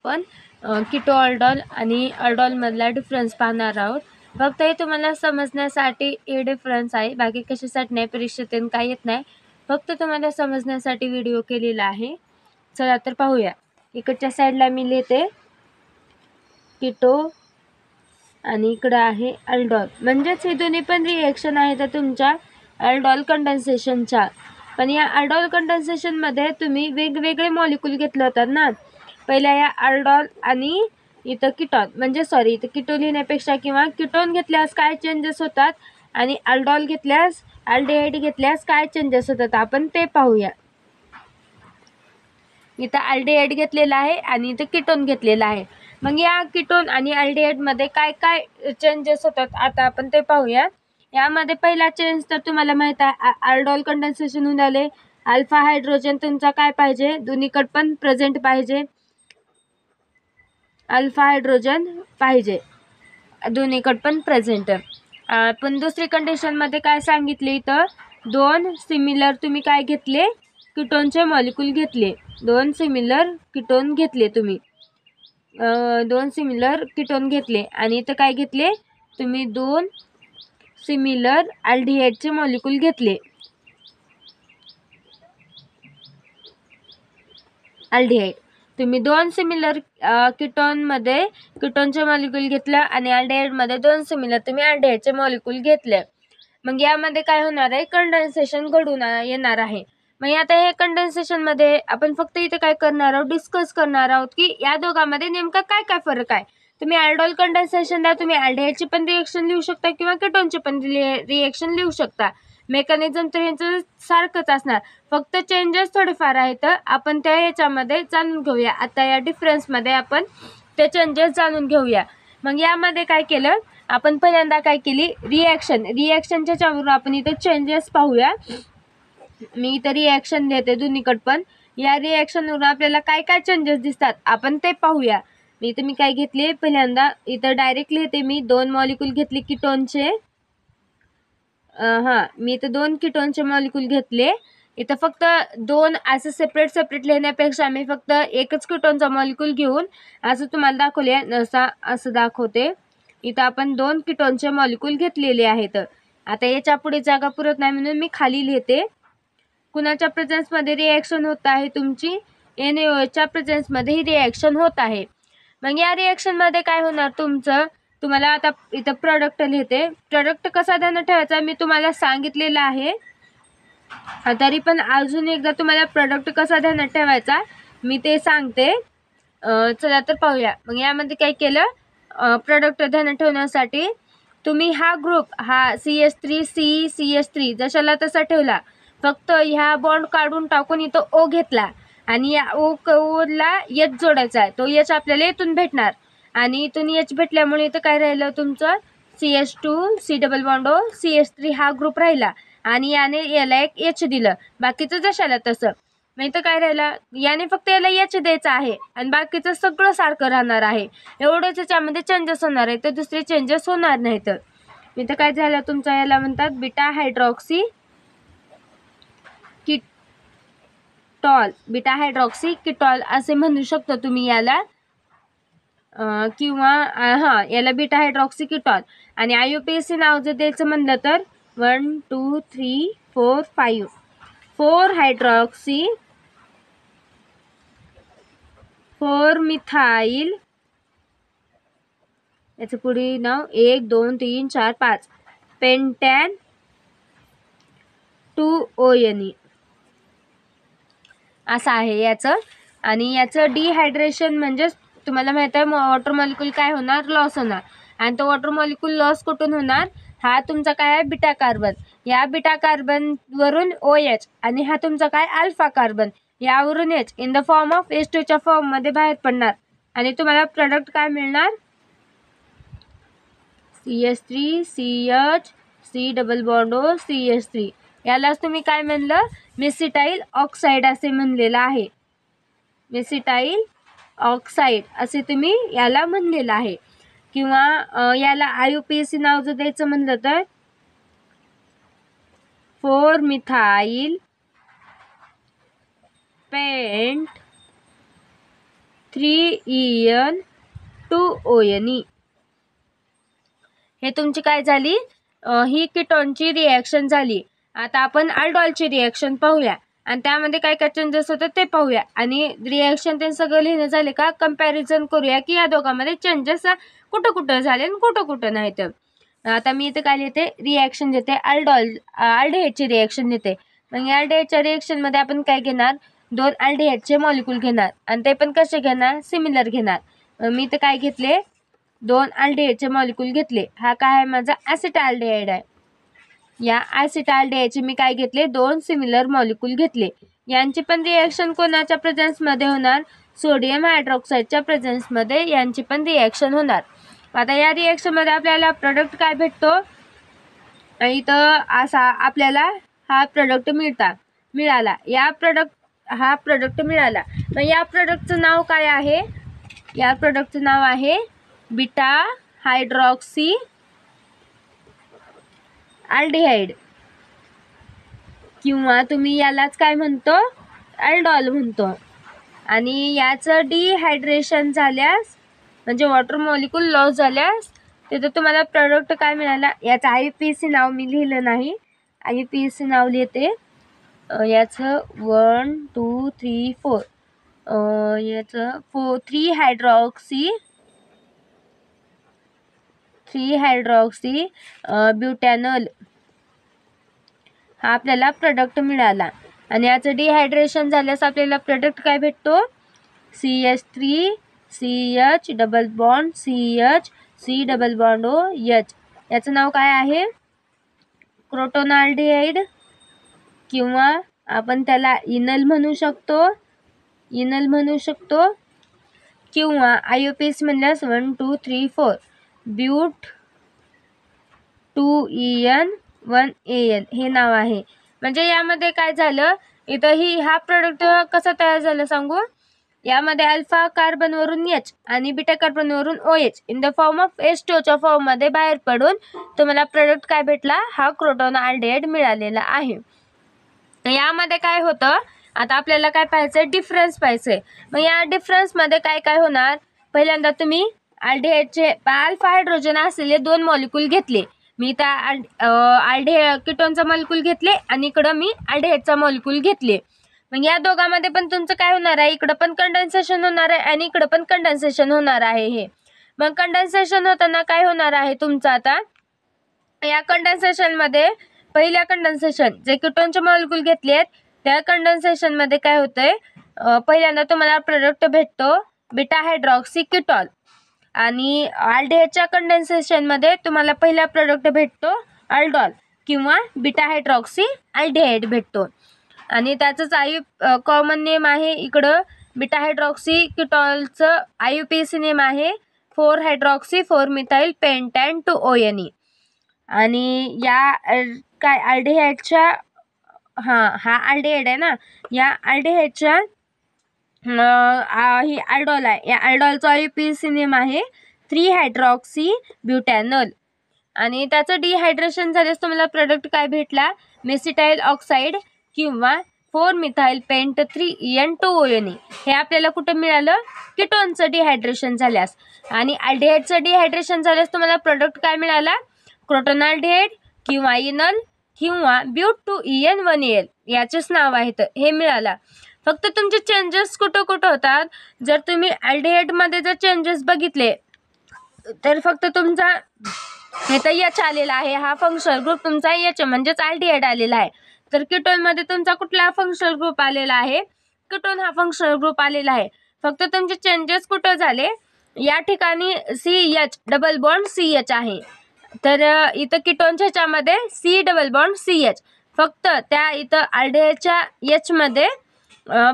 आपण कीटो अल्डॉल आणि अल्डॉलमधला डिफरन्स पाहणार आहोत। फक्त हे तुम्हाला समजण्यासाठी हे डिफरन्स आहे, बाकी कशासाठी नाही, परीक्षेतून काही येत नाही, फक्त तुम्हाला समजण्यासाठी व्हिडिओ केलेला आहे। चला तर पाहूया। इकडच्या साईडला मी लिहिते कीटो आणि इकडे आहे अल्डॉल, म्हणजेच हे दोन्ही पण रिएक्शन आहेत तुमच्या अल्डॉल कंडेन्सेशनच्या। पण या अल्डॉल कंडेन्सेशन मध्ये तुम्ही वेगवेगळे मॉलिक्यूल घेतले होतात ना। पहिल्या या अल्डॉल आणि इथं कीटोन, म्हणजे सॉरी इथं कीटो लिहिण्यापेक्षा किंवा कीटोन घेतल्यास काय चेंजेस होतात आणि अल्डॉल घेतल्यास, अल्डिहाइड घेतल्यास काय चेंजेस होतात आपण ते पाहूया। इथं अल्डिहाइड घेतलेला आहे आणि इथं कीटोन घेतलेला आहे। मग या कीटोन आणि अल्डिहाइड मध्ये काय काय चेंजेस होतात आता आपण ते पाहूया। यामध्ये पहिला चेंज तर तुम्हाला माहित आहे, अल्डॉल कंडेन्सेशन होऊन आले, अल्फा हायड्रोजन तुमचा काय पाहिजे, दोन्हीकडे पण प्रेझेंट पाहिजे, अल्फा हायड्रोजन पाहिजे, दोन्हीकडे पण प्रेझेंट। पण दुसरी कंडिशन मध्ये काय सांगितले, इथं दोन सिमिलर तुम्ही काय घेतले, कीटोनचे मॉलिक्यूल घेतले, दोन सिमिलर कीटोन घेतले तुम्ही, दोन सिमिलर कीटोन घेतले आणि इथं काय घेतले तुम्ही, दोन सिमिलर अल्डिहाइडचे मॉलिक्यूल घेतले, अल्डिहाइड तुम्ही दोन सिमिलर कीटोन मध्ये कीटोनचे मॉलिक्यूल घेतले आणि अल्डिहाइड मध्ये दोन सिमिलर तुम्ही अल्डिहाइडचे मॉलिक्यूल घेतले। मग यामध्ये काय होणार आहे, कंडेन्सेशन घडून येणार आहे। मग आता हे कंडेन्सेशन मध्ये आपण फक्त इथे काय करणार आहोत, डिस्कस करणार आहोत की या दोघांमध्ये नेमका काय काय फरक आहे। तुम्ही अल्डॉल कंडेन्सेशनला तुम्ही अल्डिहाइडची पण रिएक्शन लिहू शकता किंवा कीटोनची पण रिएक्शन लिहू शकता, मेकॅनिझम तर यांचं सारखंच असणार, फक्त चेंजेस थोडेफार आहेत, आपण त्या याच्यामध्ये जाणून घेऊया। आता या डिफरन्स मध्ये आपण ते चेंजेस जाणून घेऊया। मग यामध्ये काय केलं आपण, पहिल्यांदा काय केली रिएक्शनच्या च्यावरून आपण इथे चेंजेस पाहूया। मी इथे रिएक्शन देते दोन्हीकडे पण, या रिएक्शनवरून आपल्याला काय काय चेंजेस दिसतात आपण ते पाहूया। मी इथे काय घेतले, पहिल्यांदा इथं डायरेक्ट लिहिते मी, दोन मॉलिक्यूल घेतले कीटोनचे, मी इथं दोन कीटोनचे मॉलिक्यूल घेतले। इथं फक्त दोन असं सेपरेट लिहिण्यापेक्षा मी फक्त एकच कीटोनचा मॉलिक्यूल घेऊन असं तुम्हाला दाखवले, असं दाखवते। इथं आपण दोन कीटोनचे मॉलिक्यूल घेतलेले आहेत। आता याच्या पुढे जागा पुरत नाही म्हणून मी खाली लिहिते, कुणाच्या प्रेझेन्स मध्ये रिएक्शन होत आहे, तुमची NaOH च्या प्रेझेन्स मध्ये ही रिएक्शन होत आहे। मग या रिएक्शन मध्ये काय होणार तुमचं, तुम्हाला आता इथं प्रोडक्ट लिहिते, प्रोडक्ट कसा ध्यानात ठेवायचा मी तुम्हाला सांगितलेलं आहे, तरी पण अजून एकदा तुम्हाला प्रोडक्ट कसा ध्यानात ठेवायचा मी ते सांगते। चला तर पाहूया। मग यामध्ये काय केलं, प्रोडक्ट ध्यानात ठेवण्यासाठी तुम्ही हा ग्रुप, हा CH3 जशाला तसा ठेवला, फक्त ह्या बॉन्ड काढून टाकून इथं O घेतला आणि या O ला H जोडायचा आहे, तो H आपल्याला इथून भेटणार आणि इथून H भेटल्यामुळे इथं काय राहिलं तुमचं, CH2 C double bond O CH3 हा ग्रुप राहिला आणि याने याला एक H दिलं, बाकीचं जशाला तसं। मग इथं काय राहिलं, याने फक्त याला H द्यायचं आहे आणि बाकीचं सगळं सारखं राहणार आहे, एवढंच याच्यामध्ये चेंजेस होणार आहे, तर दुसरे चेंजेस होणार नाहीत। इथं काय झालं तुमचं, याला म्हणतात बीटा हायड्रॉक्सी कीटॉल असे म्हणू शकतो तुम्ही याला, किंवा याला बीटा हायड्रॉक्सी कीटॉल। आणि IUPAC नाव जर द्यायचं म्हणलं तर 1 2 3 4 5 4 हायड्रॉक्सी 4 मिथाइल, याचं पुढे नाव 1 2 3 4 5 पेंटॅन 2ONE असं आहे याचं। आणि याचं डिहायड्रेशन म्हणजे तुम्हाला माहित आहे वॉटर मॉलिक्यूल काय होणार, लॉस होणार, आणि तो वॉटर मॉलिक्यूल लॉस कुठून होणार, हा तुमचा काय आहे बीटा कार्बन, या बीटा कार्बन वरून OH आणि हा तुमचा काय अल्फा कार्बन, यावरून H in the form of H2 च्या फॉर्म मध्ये बाहेर पडणार आणि तुम्हाला प्रोडक्ट काय मिळणार, CH3 CH C double bond O CH3, यालाच तुम्ही काय म्हणलं, मेसिटाइल ऑक्साइड असे म्हणलेलं आहे, मेसिटाइल ऑक्साइड असे तुम्ही याला म्हणलेलं आहे। किंवा याला IUPAC नाव जर द्यायचं म्हणलं तर 4 मिथाइल पेंट 3En2ONe. हे तुमची काय झाली, ही कीटोनची रिॲक्शन झाली. आता आपण अल्डॉलची रिॲक्शन पाहूया आणि त्यामध्ये काय काय चेंजेस होतात ते पाहूया. आणि रिॲक्शन ते सगळं लिहिणं झाले का कंपॅरिझन करूया की या दोघांमध्ये चेंजेस कुठं कुठं झाले आणि कुठं कुठं नाही. तर आता मी इथे काय लिहिते, रिॲक्शन देते, अल्डिहाइडची रिॲक्शन देते. मग या अल्डिहाइडच्या रिॲक्शनमध्ये आपण काय घेणार, 2 अल्डिहाइडचे मॉलिक्यूल घेणार आणि ते पण कसे घेणार, सिमिलर घेणार. मी इथे काय घेतले, 2 अल्डिहाइडचे मॉलिक्यूल घेतले. हा काय आहे, माझा ॲसिटाल्डिहाइड आहे. या ॲसिटाल्डिहाइडचे मी काय घेतले, 2 सिमिलर मॉलिक्यूल घेतले. यांची पण रिॲक्शन कोणाच्या प्रेझेन्समध्ये होणार, सोडियम हायड्रॉक्साईडच्या प्रेझेन्समध्ये यांची पण रिॲक्शन होणार. आता या रिॲक्शनमध्ये आपल्याला प्रोडक्ट काय भेटतो, इथं असा आपल्याला हा प्रोडक्ट मिळाला. हा प्रोडक्ट मिळाला. मग या प्रोडक्टचं नाव काय आहे, या प्रोडक्टचं नाव आहे बीटा हायड्रॉक्सी अल्डिहाइड, किंवा तुम्ही यालाच काय म्हणतो, अल्डॉल म्हणतो. आणि याचं डिहायड्रेशन झाल्यास म्हणजे वॉटर मॉलिक्यूल लॉस झाल्यास तिथं तुम्हाला प्रोडक्ट काय मिळाला. याचं IUPAC नाव मी लिहिलं नाही, IUPAC नाव लिहिते. याचं 1 2 3 4 याचं 3 हायड्रॉक्सी ब्युटॅनॉल हा आपल्याला प्रोडक्ट मिळाला. आणि याचं डिहायड्रेशन झाल्यास आपल्याला प्रोडक्ट काय भेटतो, CH3 CH double bond CH C double bond OH. याचं नाव काय आहे, क्रोटोनाल्डिहाइड, किंवा आपण त्याला इनल म्हणू शकतो, किंवा IUPAC म्हणल्यास 1 2 3 4 ब्यूट 2En 1Al हे नाव आहे. म्हणजे यामध्ये काय झालं, इथं हा प्रोडक्ट कसा तयार झाला सांगू. यामध्ये अल्फा कार्बनवरून H आणि बीटा कार्बनवरून OH in the form of H2च्या फॉर्ममध्ये बाहेर पडून तुम्हाला प्रोडक्ट काय भेटला, हा क्रोटोनाल्डिहाइड मिळालेला आहे. यामध्ये काय होतं, आता आपल्याला काय पाहायचं, डिफरन्स पाहायचंय. मग या डिफरन्समध्ये काय काय होणार, पहिल्यांदा तुम्ही अल्डिहाइडचे अल्फा हायड्रोजन असलेले 2 मॉलिक्यूल घेतले. मी त्या कीटोनचा मॉलिक्यूल घेतले आणि इकडं मी अल्डिहाइडचा मॉलिक्यूल घेतले. मग या दोघांमध्ये पण तुमचं काय होणार आहे, इकडं पण कंडेन्सेशन होणार आहे आणि इकडं पण कंडेन्सेशन होणार आहे. हे मग कंडेन्सेशन होताना काय होणार आहे तुमचं, आता या कंडेन्सेशनमध्ये पहिल्या कंडेन्सेशन जे कीटोनचे मॉलिक्यूल घेतलेत त्या कंडेन्सेशनमध्ये काय होतंय, पहिल्यांदा तुम्हाला प्रोडक्ट भेटतो बीटा हायड्रॉक्सी कीटॉल. आणि अल्डिहाइडच्या कंडेन्सेशनमध्ये तुम्हाला पहिला प्रोडक्ट भेटतो अल्डॉल किंवा बीटा हायड्रॉक्सी अल्डिहाइड भेटतो. आणि त्याचंच कॉमन नेम आहे इकडं बीटा हायड्रॉक्सी कीटॉलचं IUPAC नेम आहे 4 हायड्रॉक्सी 4 मिथाइल पेंटॅन 2ONe. आणि या काय अल्डिहाइडच्या हा अल्डिहाइड आहे ना, या अल्डिहाइडच्या ही अल्डॉल आहे, या अल्डॉलचा IUPAC नेम आहे 3 हायड्रॉक्सी ब्युटॅनॉल. आणि त्याचं डिहायड्रेशन झाल्यास तुम्हाला प्रोडक्ट काय भेटला, मेसिटाइल ऑक्साईड किंवा 4 मिथाइल पेंट 3En2ONe. हे आपल्याला कुठं मिळालं, कीटोनचं डिहायड्रेशन झाल्यास. आणि अल्डिहाइडचं डिहायड्रेशन झाल्यास तुम्हाला प्रोडक्ट काय मिळाला, क्रोटोनाल्डिहाइड किंवा इनल किंवा ब्यूट 2En 1Al याचेच नाव आहे तर हे मिळाला. फक्त तुमचे चेंजेस कुठं कुठं होतात, जर तुम्ही अल्डिहाइडमध्ये जर चेंजेस बघितले तर फक्त तुमचा इथं H आलेला आहे, हा फंक्शनल ग्रुप तुमचा H म्हणजेच अल्डिहाइड आलेला आहे. तर कीटोनमध्ये तुमचा कुठला फंक्शनल ग्रुप आलेला आहे, कीटोन हा फंक्शनल ग्रुप आलेला आहे. फक्त तुमचे चेंजेस कुठं झाले, या ठिकाणी CH डबल बॉन्ड CH आहे, तर इथं कीटोनच्या ह्याच्यामध्ये C डबल बॉन्ड CH. फक्त त्या इथं अल्डिहाइडच्या H मध्ये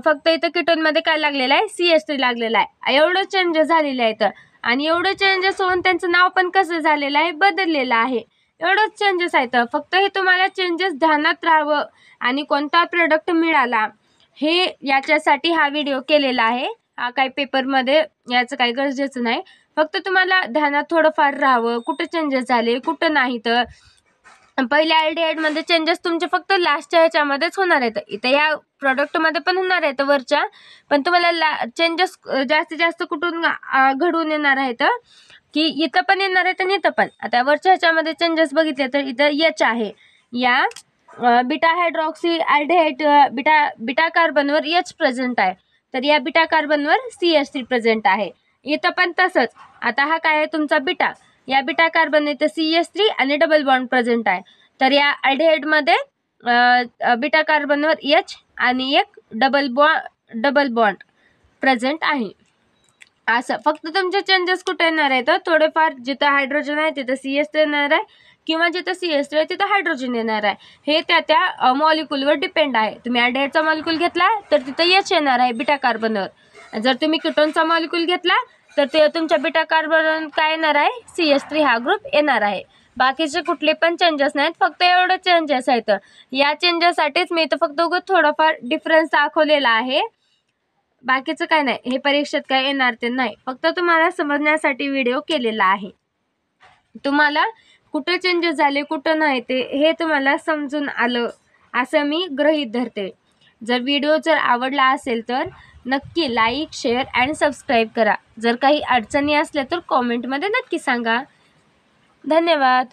फक्त इथं कीटोनमध्ये काय लागलेलं आहे, CH3 लागलेला आहे. एवढं चेंजेस झालेले आहेत. आणि एवढे चेंजेस होऊन त्यांचं नाव पण कसं झालेलं आहे, बदललेलं आहे. एवढंच चेंजेस आहेत. फक्त हे तुम्हाला चेंजेस ध्यानात राहावं आणि कोणता प्रोडक्ट मिळाला हे याच्यासाठी हा व्हिडिओ केलेला आहे. हा काही पेपरमध्ये याचं काही गरजेचं नाही, फक्त तुम्हाला ध्यानात थोडंफार राहावं, कुठं चेंजेस झाले कुठं नाही. तर पहिल्या अल्डिहाइडमध्ये चेंजेस तुमचे फक्त लास्टच्या ह्याच्यामध्येच होणार आहेत. इथं या प्रोडक्टमध्ये पण होणार आहेत वरच्या, पण तुम्हाला चेंजेस जास्तीत जास्त कुठून घडून येणार आहेत की इथं पण येणार आहेत आणि इथं पण. आता वरच्या ह्याच्यामध्ये चेंजेस बघितले तर इथं एच आहे, या बीटा हायड्रॉक्सी अल्डिहाइड बीटा कार्बनवर एच प्रेझेंट आहे, तर या बीटा कार्बनवर CH3 प्रेझेंट आहे. इथं पण तसंच. आता हा काय आहे तुमचा बीटा, या बीटा कार्बन इथे CH3 आणि डबल बॉन्ड प्रेझेंट आहे, तर या अल्डिहाइडमध्ये बीटा कार्बनवर एच आणि एक डबल बॉन्ड प्रेझेंट आहे. असं फक्त तुमचे चेंजेस कुठे येणार आहेत, थोडेफार जिथं हायड्रोजन आहे तिथं CH3 येणार आहे, किंवा जिथं CH3 आहे तिथं हायड्रोजन येणार आहे. हे त्या मॉलिक्यूलवर डिपेंड आहे. तुम्ही अल्डिहाइडचा मॉलिक्यूल घेतला तर तिथं एच येणार आहे बीटा कार्बनवर. जर तुम्ही कीटोनचा मॉलिक्यूल घेतला तर ते तुमच्या बीटा कार्बन काय येणार आहे, CH3 हा ग्रुप येणार आहे. बाकीचे कुठले पण चेंजेस नाहीत, फक्त एवढे चेंजेस आहेत. या चेंजेससाठीच मी इथं फक्त थोडाफार डिफरन्स दाखवलेला आहे, बाकीचं काय नाही. हे परीक्षेत काय येणार ते नाही, फक्त तुम्हाला समजण्यासाठी व्हिडिओ केलेला आहे. तुम्हाला कुठं चेंजेस झाले कुठं नाही ते हे तुम्हाला समजून आलं असं मी गृहीत धरते. जर व्हिडिओ आवडला असेल तर नक्की लाईक, शेअर आणि सबस्क्राईब करा. जर काही अडचणी असल्या तर कॉमेंटमध्ये नक्की सांगा. धन्यवाद.